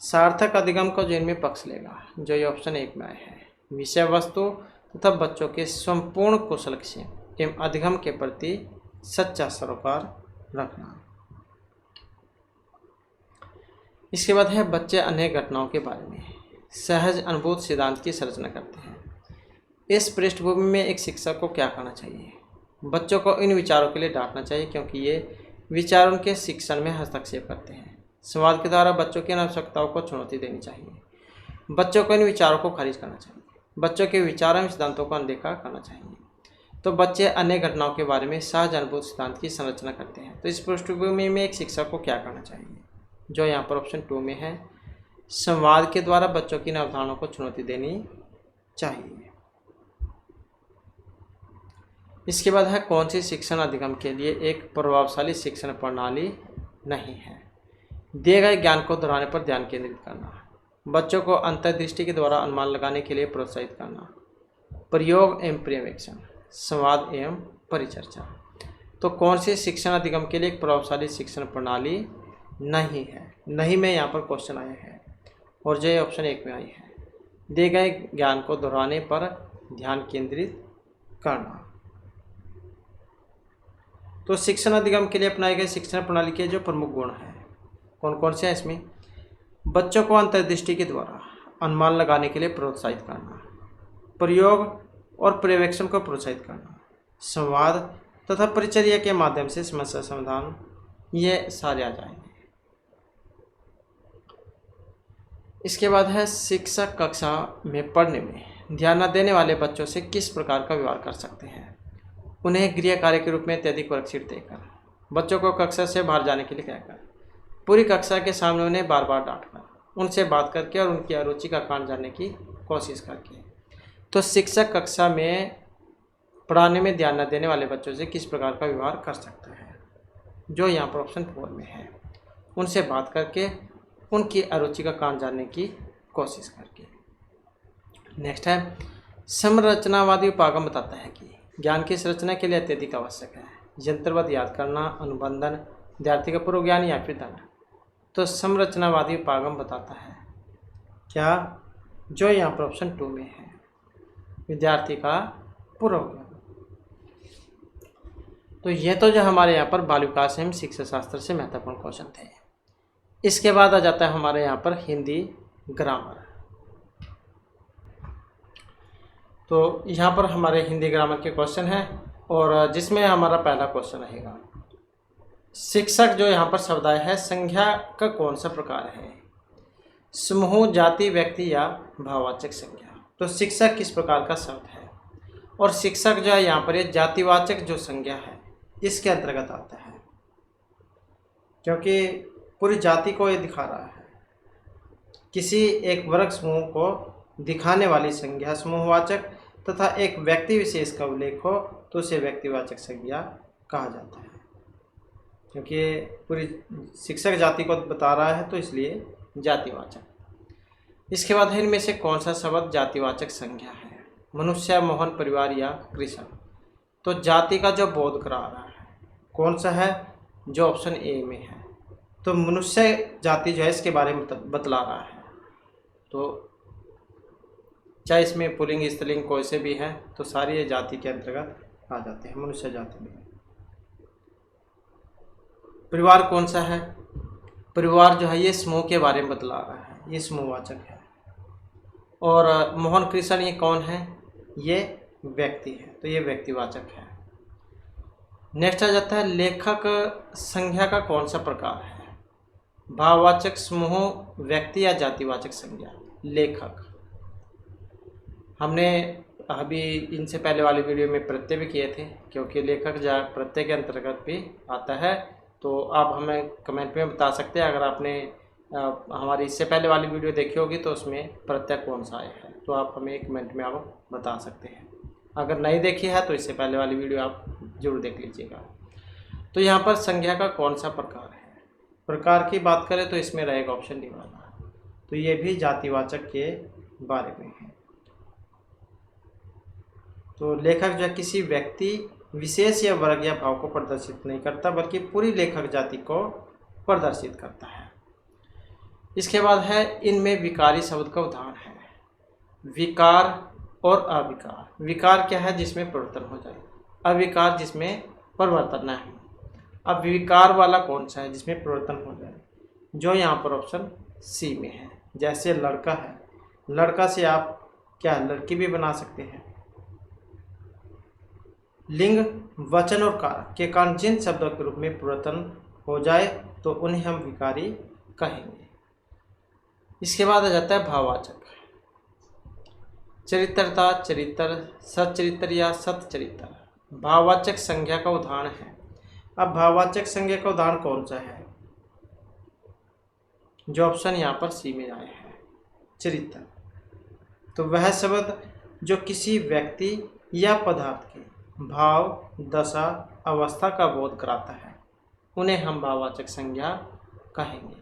सार्थक अधिगम को जो इनमें पक्ष लेगा, जो ये ऑप्शन 1 में आए हैं, विषय वस्तु तथा बच्चों के संपूर्ण कुशलक्षेम एवं अधिगम के प्रति सच्चा सरोकार रखना। इसके बाद है बच्चे अनेक घटनाओं के बारे में सहज अनुभूत सिद्धांत की संरचना करते हैं। इस पृष्ठभूमि में एक शिक्षक को क्या करना चाहिए। बच्चों को इन विचारों के लिए डांटना चाहिए क्योंकि ये विचार उनके शिक्षण में हस्तक्षेप करते हैं। संवाद के द्वारा बच्चों की आवश्यकताओं को चुनौती देनी चाहिए। बच्चों को इन विचारों को खारिज करना चाहिए। बच्चों के विचारों एवं सिद्धांतों को अनदेखा करना चाहिए। तो बच्चे अन्य घटनाओं के बारे में सहज अनुभूत सिद्धांत की संरचना करते हैं। तो इस पृष्ठभूमि में एक शिक्षक को क्या करना चाहिए, जो यहाँ पर ऑप्शन 2 में है, संवाद के द्वारा बच्चों की अवधारणाओं को चुनौती देनी चाहिए। इसके बाद है कौन सी शिक्षण अधिगम के लिए एक प्रभावशाली शिक्षण प्रणाली नहीं है। दिए गए ज्ञान को दोहराने पर ध्यान केंद्रित करना, बच्चों को अंतर्दृष्टि के द्वारा अनुमान लगाने के लिए प्रोत्साहित करना, प्रयोग एवं पर्यवेक्षण, संवाद एवं परिचर्चा। तो कौन सी शिक्षण अधिगम के लिए एक प्रभावशाली शिक्षण प्रणाली नहीं है। नहीं में यहाँ पर क्वेश्चन आया है और जो ऑप्शन 1 में आई है, दिए गए ज्ञान को दोहराने पर ध्यान केंद्रित करना। तो शिक्षण अधिगम के लिए अपनाए गए शिक्षण प्रणाली के जो प्रमुख गुण हैं कौन कौन से हैं इसमें, बच्चों को अंतर्दृष्टि के द्वारा अनुमान लगाने के लिए प्रोत्साहित करना, प्रयोग और पर्यवेक्षण को प्रोत्साहित करना, संवाद तथा परिचर्या के माध्यम से समस्या समाधान, ये सारे आ जाएंगे। इसके बाद है शिक्षक कक्षा में पढ़ने में ध्यान न देने वाले बच्चों से किस प्रकार का व्यवहार कर सकते हैं। उन्हें गृह कार्य के रूप में अत्यधिक वर्कशीट देकर, बच्चों को कक्षा से बाहर जाने के लिए कहकर, पूरी कक्षा के सामने उन्हें बार बार डांटकर, उनसे बात करके और उनकी अरुचि का कारण जानने की कोशिश करके। तो शिक्षक कक्षा में पढ़ाने में ध्यान न देने वाले बच्चों से किस प्रकार का व्यवहार कर सकता है, जो यहाँ पर ऑप्शन 4 में है, उनसे बात करके उनकी अरुचि का कारण जानने की कोशिश करके। नेक्स्ट है संरचनावादी उपागम बताता है कि ज्ञान की संरचना के लिए अत्यधिक आवश्यक है यंत्रवत याद करना, अनुबंधन, विद्यार्थी का पूर्व ज्ञान या फिर दंड। तो संरचनावादी उपागम बताता है क्या, जो यहाँ पर ऑप्शन 2 में है, विद्यार्थी का पूरा हो गया। तो ये तो जो हमारे यहाँ पर बाल विकास एवं शिक्षा शास्त्र से महत्वपूर्ण क्वेश्चन थे। इसके बाद आ जाता है हमारे यहाँ पर हिंदी ग्रामर। तो यहाँ पर हमारे हिंदी ग्रामर के क्वेश्चन हैं और जिसमें हमारा पहला क्वेश्चन रहेगा, शिक्षक जो यहाँ पर शब्दाय है संज्ञा का कौन सा प्रकार है? समूह, जाति, व्यक्ति या भाववाचक संज्ञा। तो शिक्षक किस प्रकार का शब्द है और शिक्षक जो है यहाँ पर ये जातिवाचक जो संज्ञा है इसके अंतर्गत आता है, क्योंकि पूरी जाति को ये दिखा रहा है। किसी एक वर्ग समूह को दिखाने वाली संज्ञा समूहवाचक तथा एक व्यक्ति विशेष का उल्लेख हो तो उसे व्यक्तिवाचक संज्ञा कहा जाता है, क्योंकि पूरी शिक्षक जाति को बता रहा है तो इसलिए जातिवाचक। इसके बाद इनमें से कौन सा शब्द जातिवाचक संज्ञा है? मनुष्य, मोहन, परिवार या कृषक। तो जाति का जो बोध करा रहा है कौन सा है? जो ऑप्शन ए में है। तो मनुष्य जाति जो है इसके बारे में बतला रहा है। तो चाहे इसमें पुल्लिंग स्त्रीलिंग कोई से भी है तो सारी ये जाति के अंतर्गत आ जाते हैं, मनुष्य जाति में। परिवार कौन सा है? परिवार जो है ये समूह के बारे में बतला रहा है, ये समूहवाचक है। और मोहन, कृष्ण ये कौन है? ये व्यक्ति है, तो ये व्यक्तिवाचक है। नेक्स्ट आ जाता है लेखक संज्ञा का कौन सा प्रकार है? भाववाचक, समूह, व्यक्ति या जातिवाचक संज्ञा। लेखक, हमने अभी इनसे पहले वाली वीडियो में प्रत्यय भी किए थे, क्योंकि लेखक प्रत्यय के अंतर्गत भी आता है। तो आप हमें कमेंट में बता सकते हैं, अगर आपने हमारी इससे पहले वाली वीडियो देखी होगी तो उसमें प्रत्यय कौन सा आया है, तो आप हमें कमेंट में आप बता सकते हैं। अगर नहीं देखी है तो इससे पहले वाली वीडियो आप जरूर देख लीजिएगा। तो यहाँ पर संज्ञा का कौन सा प्रकार है? प्रकार की बात करें तो इसमें रहेगा ऑप्शन डी वाला, तो ये भी जातिवाचक के बारे में है। तो लेखक जो किसी व्यक्ति विशेष या वर्ग या भाव को प्रदर्शित नहीं करता, बल्कि पूरी लेखक जाति को प्रदर्शित करता है। इसके बाद है इनमें विकारी शब्द का उदाहरण है। विकार और अविकार। विकार क्या है? जिसमें परिवर्तन हो जाए। अविकार जिसमें परिवर्तन न हो। अब विकार वाला कौन सा है जिसमें परिवर्तन हो जाए? जो यहाँ पर ऑप्शन सी में है। जैसे लड़का है, लड़का से आप क्या लड़की भी बना सकते हैं। लिंग, वचन और कारक के कारण जिन शब्दों के रूप में परिवर्तन हो जाए तो उन्हें हम विकारी कहेंगे। इसके बाद आ जाता है भाववाचक। चरित्रता, चरित्र, सच्चरित्र या सतचरित्र भाववाचक संज्ञा का उदाहरण है। अब भाववाचक संज्ञा का उदाहरण कौन सा है? जो ऑप्शन यहाँ पर सी में आया है, चरित्र। तो वह शब्द जो किसी व्यक्ति या पदार्थ के भाव, दशा, अवस्था का बोध कराता है उन्हें हम भाववाचक संज्ञा कहेंगे।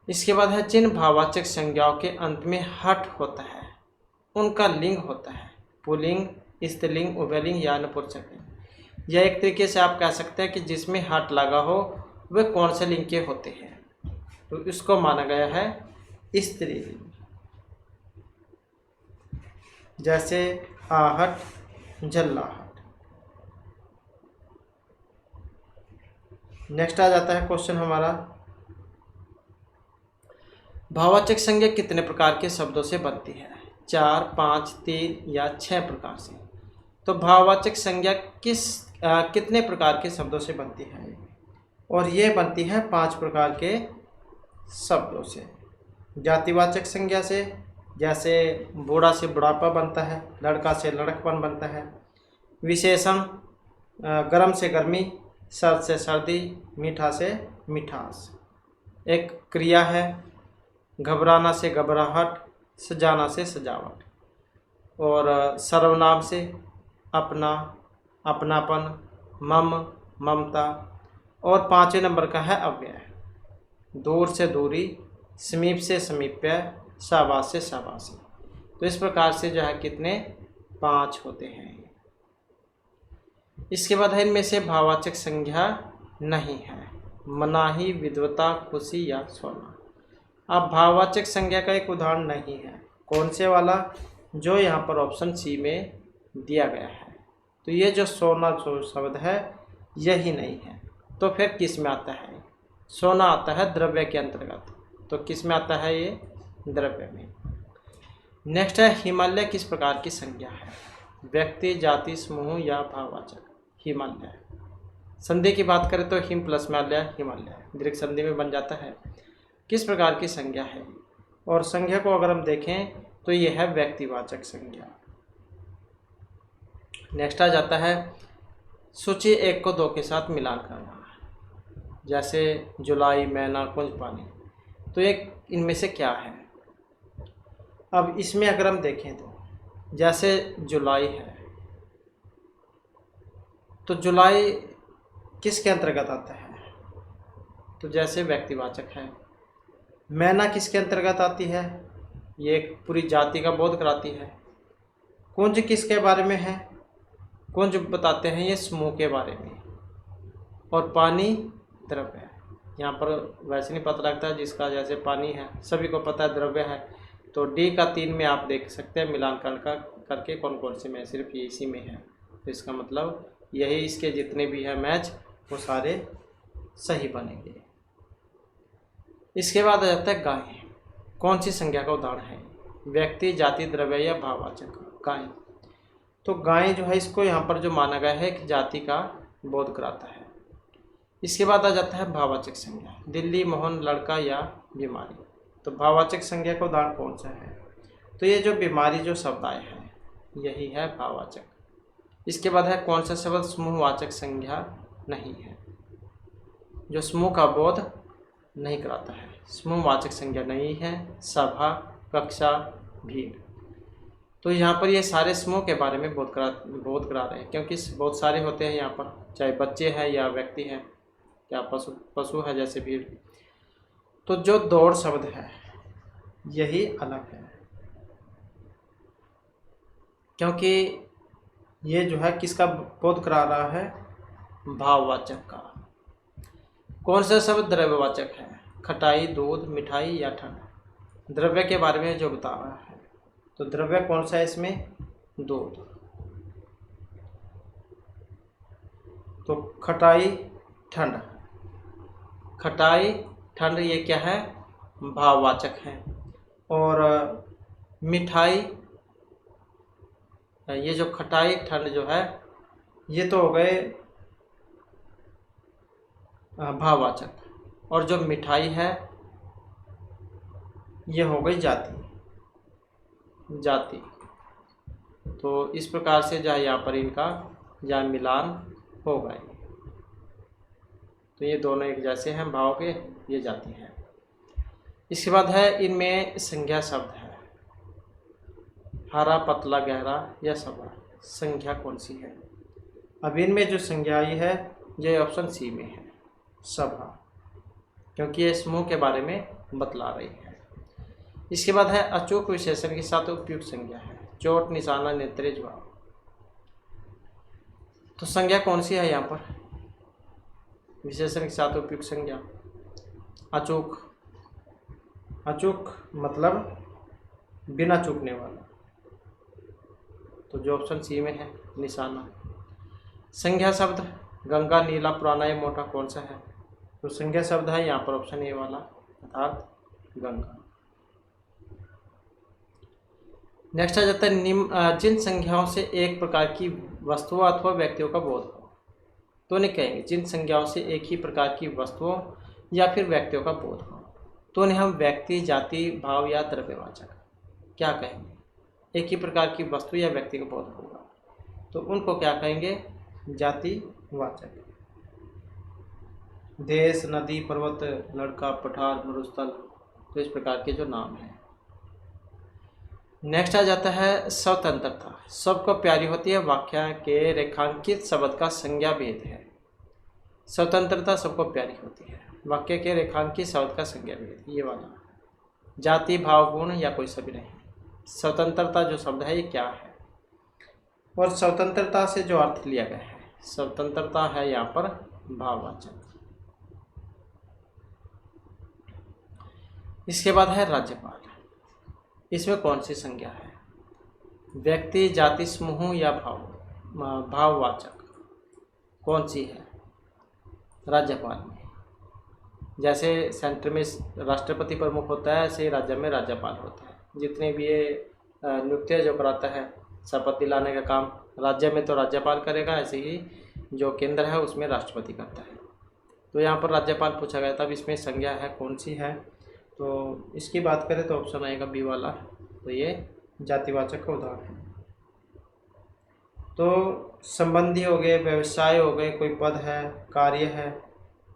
इसके बाद है जिन भाववाचक संज्ञाओं के अंत में हट होता है उनका लिंग होता है पुल्लिंग, स्त्रीलिंग, उभयलिंग या नपुंसकलिंग। यह एक तरीके से आप कह सकते हैं कि जिसमें हट लगा हो वे कौन से लिंग के होते हैं, तो इसको माना गया है स्त्रीलिंग। जैसे आहट, जल्लाहट। नेक्स्ट आ जाता है क्वेश्चन हमारा, भाववाचक संज्ञा कितने प्रकार के शब्दों से बनती है? 4, 5, 3 या 6 प्रकार से। तो भाववाचक संज्ञा कितने प्रकार के शब्दों से बनती है? और ये बनती है 5 प्रकार के शब्दों से। जातिवाचक संज्ञा से, जैसे बूढ़ा से बुढ़ापा बनता है, लड़का से लड़कपन बनता है। विशेषण, गर्म से गर्मी, सर्द से सर्दी, मीठा से मिठास। एक क्रिया है, घबराना से घबराहट, सजाना से सजावट। और सर्वनाम से अपना, अपनापन, मम, ममता। और 5वें नंबर का है अव्यय, दूर से दूरी, समीप से समीप्य, शाबाश से शाबाशी। तो इस प्रकार से जो है कितने 5 होते हैं। इसके बाद है इनमें से भाववाचक संज्ञा नहीं है। मनाही, विद्वता, खुशी या सोना। अब भाववाचक संज्ञा का एक उदाहरण नहीं है। कौन से वाला? जो यहाँ पर ऑप्शन सी में दिया गया है। तो ये जो सोना जो शब्द है यही नहीं है, तो फिर किस में आता है? सोना आता है द्रव्य के अंतर्गत, तो किस में आता है? ये द्रव्य में। नेक्स्ट है, हिमालय किस प्रकार की संज्ञा है? व्यक्ति, जाति, समूह या भाववाचक? हिमालय, संधि की बात करें तो हिम प्लस मालय हिमालय, दीर्घ संधि में बन जाता है। किस प्रकार की संज्ञा है? और संज्ञा को अगर हम देखें तो यह है व्यक्तिवाचक संज्ञा। नेक्स्ट आ जाता है, सूची 1 को 2 के साथ मिलान करना, जैसे जुलाई, मैना, कुंज, पानी। तो एक इनमें से क्या है? अब इसमें अगर हम देखें तो जैसे जुलाई है, तो जुलाई किसके अंतर्गत आता है? तो जैसे व्यक्तिवाचक है। मैना किसके अंतर्गत आती है? ये एक पूरी जाति का बोध कराती है। कुंज किसके बारे में है? कुंज बताते हैं ये समूह के बारे में। और पानी द्रव्य, यहाँ पर वैसे नहीं पता लगता, जिसका जैसे पानी है सभी को पता है द्रव्य है। तो डी का 3 में आप देख सकते हैं मिलान करके कौन कौन से में, सिर्फ ये इसी में है। तो इसका मतलब यही इसके जितने भी है मैच वो सारे सही बनेंगे। इसके बाद आ जाता है गाय। कौन सी संज्ञा का उदाहरण है? व्यक्ति, जाति, द्रव्य या भाववाचक? गाय। तो गाय जो है इसको यहाँ पर जो माना गया है कि जाति का बोध कराता है। इसके बाद आ जाता है भाववाचक संज्ञा, दिल्ली, मोहन, लड़का या बीमारी। तो भाववाचक संज्ञा का उदाहरण कौन सा है? तो ये जो बीमारी जो शब्द आए हैं यही है भाववाचक। इसके बाद है कौन सा शब्द समूहवाचक संज्ञा नहीं है, जो समूह का बोध नहीं कराता है। समूहवाचक संज्ञा नहीं है सभा, कक्षा, भीड़। तो यहाँ पर ये सारे समूह के बारे में बोध करा रहे हैं, क्योंकि बहुत सारे होते हैं यहाँ पर, चाहे बच्चे हैं या व्यक्ति हैं या पशु है जैसे भीड़। तो जो दौड़ शब्द है यही अलग है, क्योंकि ये जो है किसका बोध करा रहा है? भाववाचक का। कौन सा शब्द द्रव्यवाचक है? खटाई, दूध, मिठाई या ठंड? द्रव्य के बारे में जो बता रहा है। तो द्रव्य कौन सा है इसमें? दूध। तो खटाई, ठंड, खटाई, ठंड ये क्या है? भाववाचक है। और मिठाई, ये जो खटाई ठंड जो है ये तो हो गए भाववाचक। और जो मिठाई है ये हो गई जाति। तो इस प्रकार से जहाँ यहाँ पर इनका जहाँ मिलान होगा। तो ये दोनों एक जैसे हैं भाव के, ये जाति हैं। इसके बाद है इनमें संज्ञा शब्द है, हरा, पतला, गहरा या सभा। संज्ञा कौन सी है? अब इनमें जो संज्ञा आई है ये ऑप्शन सी में है, सभा, क्योंकि ये समूह के बारे में बतला रही है। इसके बाद है अचूक विशेषण के साथ उपयुक्त संज्ञा है, चोट, निशाना, नेत्रे, जवाब। तो संज्ञा कौन सी है यहाँ पर? विशेषण के साथ उपयुक्त संज्ञा अचूक। अचूक मतलब बिना चूकने वाला, तो जो ऑप्शन सी में है निशाना। संज्ञा शब्द गंगा, नीला, पुराना या मोटा कौन सा है? तो संज्ञा शब्द है यहाँ पर ऑप्शन ए वाला, अर्थात गंगा। नेक्स्ट आ जाता है जिन संज्ञाओं से एक प्रकार की वस्तुओं अथवा व्यक्तियों का बोध हो। तो नहीं कहेंगे जिन संज्ञाओं से एक ही प्रकार की वस्तुओं या फिर व्यक्तियों का बोध हो, तो उन्हें हम व्यक्ति, जाति, भाव या द्रव्यवाचक क्या कहेंगे? एक ही प्रकार की वस्तु या व्यक्ति का बोध होगा तो उनको क्या कहेंगे? जातिवाचक। देश, नदी, पर्वत, लड़का, पठार, मरुस्थल, तो इस प्रकार के जो नाम हैं। नेक्स्ट आ जाता है स्वतंत्रता। सबको प्यारी होती है वाक्य के रेखांकित शब्द का संज्ञा भेद है। स्वतंत्रता सबको प्यारी होती है, वाक्य के रेखांकित शब्द का संज्ञा भेद ये वाला। जाति, भाव, गुण या कोई सभी नहीं। स्वतंत्रता जो शब्द है ये क्या है? और स्वतंत्रता से जो अर्थ लिया गया है, स्वतंत्रता है यहाँ पर भाववाचक। इसके बाद है राज्यपाल। इसमें कौन सी संज्ञा है? व्यक्ति, जाति, समूह या भाववाचक कौन सी है राज्यपाल में? जैसे सेंटर में राष्ट्रपति प्रमुख होता है, ऐसे ही राज्य में राज्यपाल होता है। जितने भी ये नियुक्तियाँ जो कराता है, शपथ दिलाने का काम राज्य में तो राज्यपाल करेगा, ऐसे ही जो केंद्र है उसमें राष्ट्रपति करता है। तो यहाँ पर राज्यपाल पूछा गया, तब इसमें संज्ञा है कौन सी है? तो इसकी बात करें तो ऑप्शन आएगा बी वाला, तो ये जातिवाचक का उदाहरण है। तो संबंधी हो गए, व्यवसाय हो गए, कोई पद है, कार्य है,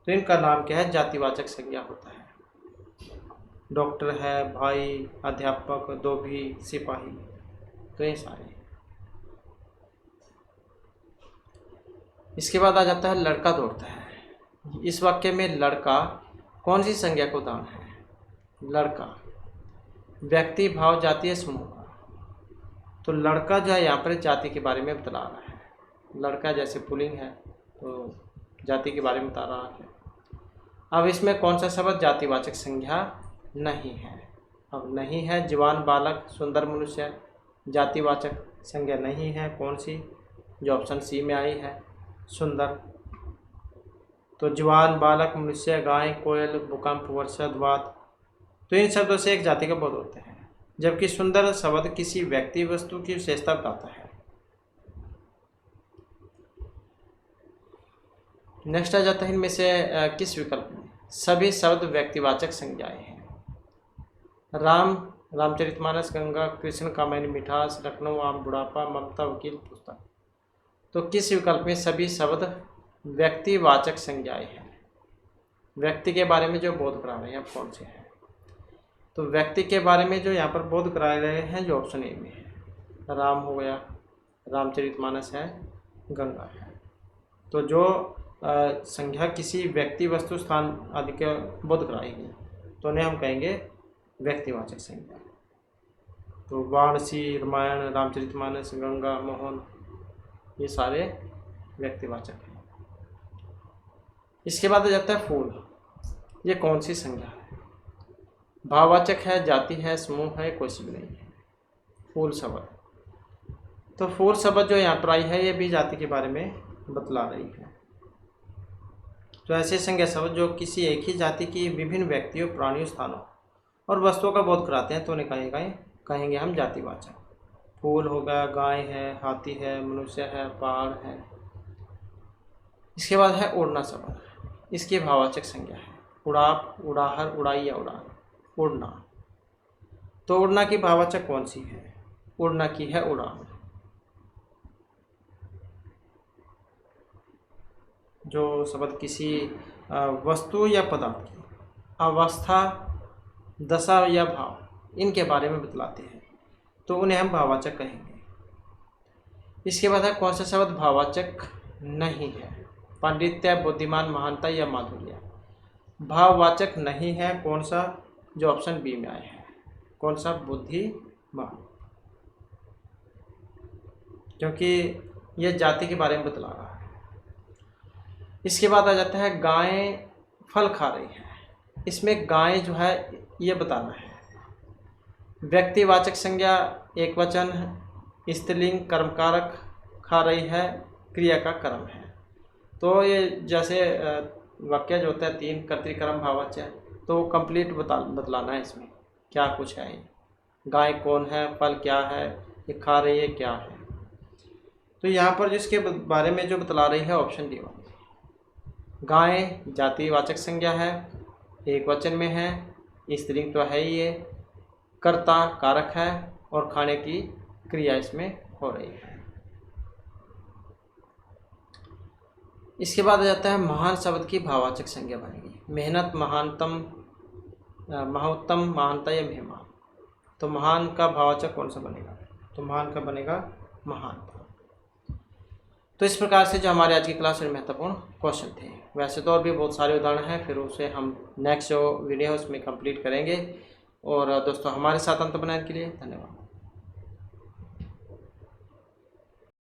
तो इनका नाम क्या है? जातिवाचक संज्ञा होता है। डॉक्टर है, भाई, अध्यापक, धोबी, सिपाही, तो ये सारे। इसके बाद आ जाता है लड़का दौड़ता है। इस वाक्य में लड़का कौन सी संज्ञा का उदाहरण है? लड़का व्यक्ति, भाव, जाति या समूह। तो लड़का जो है यहाँ पर जाति के बारे में बता रहा है। लड़का जैसे पुल्लिंग है तो जाति के बारे में बता रहा है। अब इसमें कौन सा शब्द जातिवाचक संज्ञा नहीं है? अब नहीं है। जवान, बालक, सुंदर मनुष्य जातिवाचक संज्ञा नहीं है। कौन सी? जो ऑप्शन सी में आई है, सुंदर। तो जवान, बालक, मनुष्य, गाय, कोयल, भूकंप, वर्षा, ध्वज, तो इन शब्दों से एक जाति का बोध होते हैं। जबकि सुंदर शब्द किसी व्यक्ति, वस्तु की विशेषता बताता है। नेक्स्ट आ जाता है इनमें से किस विकल्प में सभी शब्द व्यक्तिवाचक संज्ञाएं हैं? राम, रामचरितमानस, गंगा, कृष्ण, कामिनी, मिठास, लखनऊ, आम, बुढ़ापा, ममता, वकील, पुस्तक। तो किस विकल्प में सभी शब्द व्यक्तिवाचक संज्ञाएं हैं? व्यक्ति के बारे में जो बोध करा रहे हैं कौन से हैं? तो व्यक्ति के बारे में जो यहाँ पर बोध करा रहे हैं जो ऑप्शन ए में है, राम हो गया, रामचरितमानस है, गंगा है। तो जो संज्ञा किसी व्यक्ति, वस्तु, स्थान आदि के बोध कराएगी तो उन्हें हम कहेंगे व्यक्तिवाचक संज्ञा। तो वाराणसी, रामायण, रामचरितमानस, गंगा, मोहन, ये सारे व्यक्तिवाचक हैं। इसके बाद आ जाता है फूल। ये कौन सी संज्ञा है? भाववाचक है, जाति है, समूह है, कोई भी नहीं है। फूल शब्द। तो फूल शब्द जो यहाँ पर आई है ये भी जाति के बारे में बतला रही है। तो ऐसे संज्ञा शब्द जो किसी एक ही जाति की विभिन्न व्यक्तियों, प्राणियों, स्थानों और वस्तुओं का बोध कराते हैं तो उन्हें कहेंगे हम जातिवाचक। फूल होगा, गाय है, हाथी है, मनुष्य है, पहाड़ है। इसके बाद है उड़ना शब्द। इसकी भाववाचक संज्ञा है उड़ाप, उड़ाहर, उड़ाई या उड़ान। उड़ना। तो उड़ना की भाववाचक कौन सी है? उड़ना की है उड़ान। जो शब्द किसी वस्तु या पदार्थ की अवस्था, दशा या भाव इनके बारे में बतलाते हैं तो उन्हें हम भाववाचक कहेंगे। इसके बाद है कौन सा शब्द भाववाचक नहीं है? पांडित्य, बुद्धिमान, महानता या माधुर्य। भाववाचक नहीं है कौन सा? जो ऑप्शन बी में आए हैं। कौन सा? बुद्धिमान, क्योंकि यह जाति के बारे में बतला रहा है। इसके बाद आ जाता है गाय फल खा रही है। इसमें गाय जो है ये बताना है। व्यक्तिवाचक संज्ञा एक वचन है, स्त्रीलिंग, कर्मकारक, खा रही है, क्रिया का कर्म है। तो ये जैसे वाक्य जो होता है 3 कर्तृकर्म भाववाचक, तो कंप्लीट बतलाना है इसमें क्या कुछ है। गाय कौन है, फल क्या है, ये खा रही है क्या है। तो यहाँ पर जिसके बारे में जो बतला रही है ऑप्शन डी वाली। गाय जातिवाचक संज्ञा है, एक वचन में है, स्त्रीलिंग तो है ही, ये कर्ता कारक है और खाने की क्रिया इसमें हो रही है। इसके बाद आ जाता है महान शब्द की भाववाचक संज्ञा बनेगी। मेहनत, महानतम, महोत्तम, महानता या मेहमान। तो महान का भाववाचक कौन सा बनेगा? तो महान का बनेगा महानता। तो इस प्रकार से जो हमारे आज की क्लास में महत्वपूर्ण क्वेश्चन थे। वैसे तो और भी बहुत सारे उदाहरण हैं, फिर उसे हम नेक्स्ट जो वीडियो है उसमें कंप्लीट करेंगे। और दोस्तों हमारे साथ अंत बनाने के लिए धन्यवाद।